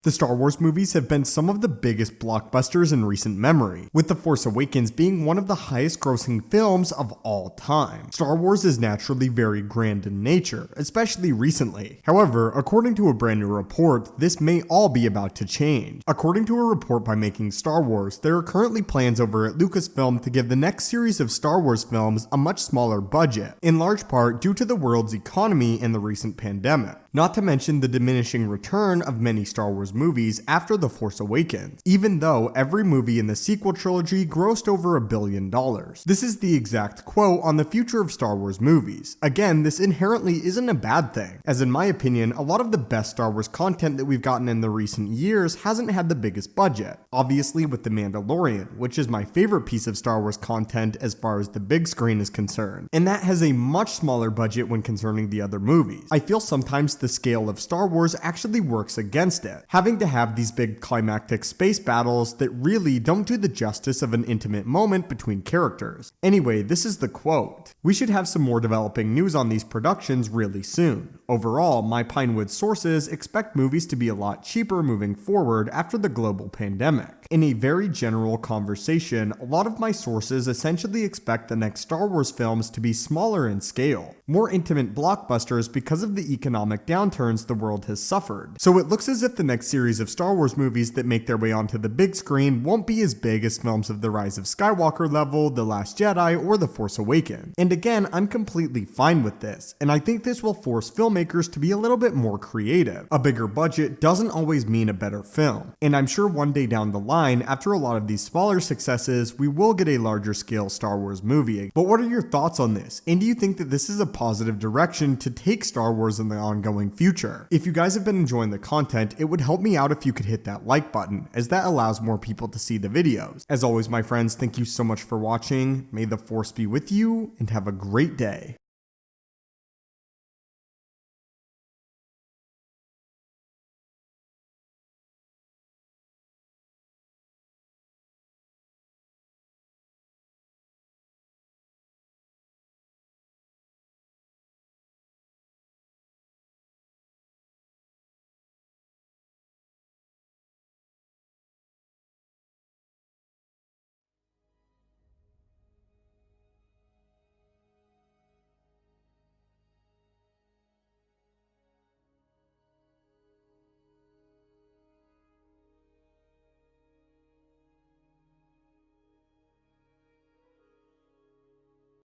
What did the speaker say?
The Star Wars movies have been some of the biggest blockbusters in recent memory, with The Force Awakens being one of the highest grossing films of all time. Star Wars is naturally very grand in nature, especially recently. However, according to a brand new report, this may all be about to change. According to a report by Making Star Wars, there are currently plans over at Lucasfilm to give the next series of Star Wars films a much smaller budget, in large part due to the world's economy and the recent pandemic. Not to mention the diminishing return of many Star Wars movies after The Force Awakens, even though every movie in the sequel trilogy grossed over $1 billion. This is the exact quote on the future of Star Wars movies. Again, this inherently isn't a bad thing, as in my opinion, a lot of the best Star Wars content that we've gotten in the recent years hasn't had the biggest budget. Obviously with The Mandalorian, which is my favorite piece of Star Wars content as far as the big screen is concerned, and that has a much smaller budget when concerning the other movies. I feel sometimes the scale of Star Wars actually works against it, having to have these big climactic space battles that really don't do the justice of an intimate moment between characters. Anyway, this is the quote. "We should have some more developing news on these productions really soon. Overall, my Pinewood sources expect movies to be a lot cheaper moving forward after the global pandemic. In a very general conversation, a lot of my sources essentially expect the next Star Wars films to be smaller in scale, more intimate blockbusters because of the economic downturns the world has suffered. So it looks as if the next series of Star Wars movies that make their way onto the big screen won't be as big as films of The Rise of Skywalker level, The Last Jedi, or The Force Awakens. And again, I'm completely fine with this, and I think this will force filmmakers to be a little bit more creative. A bigger budget doesn't always mean a better film, and I'm sure one day down the line, after a lot of these smaller successes, we will get a larger scale Star Wars movie. But what are your thoughts on this? And do you think that this is a positive direction to take Star Wars in the ongoing future? If you guys have been enjoying the content, it would help me out if you could hit that like button, as that allows more people to see the videos. As always, my friends, thank you so much for watching. May the Force be with you, and have a great day.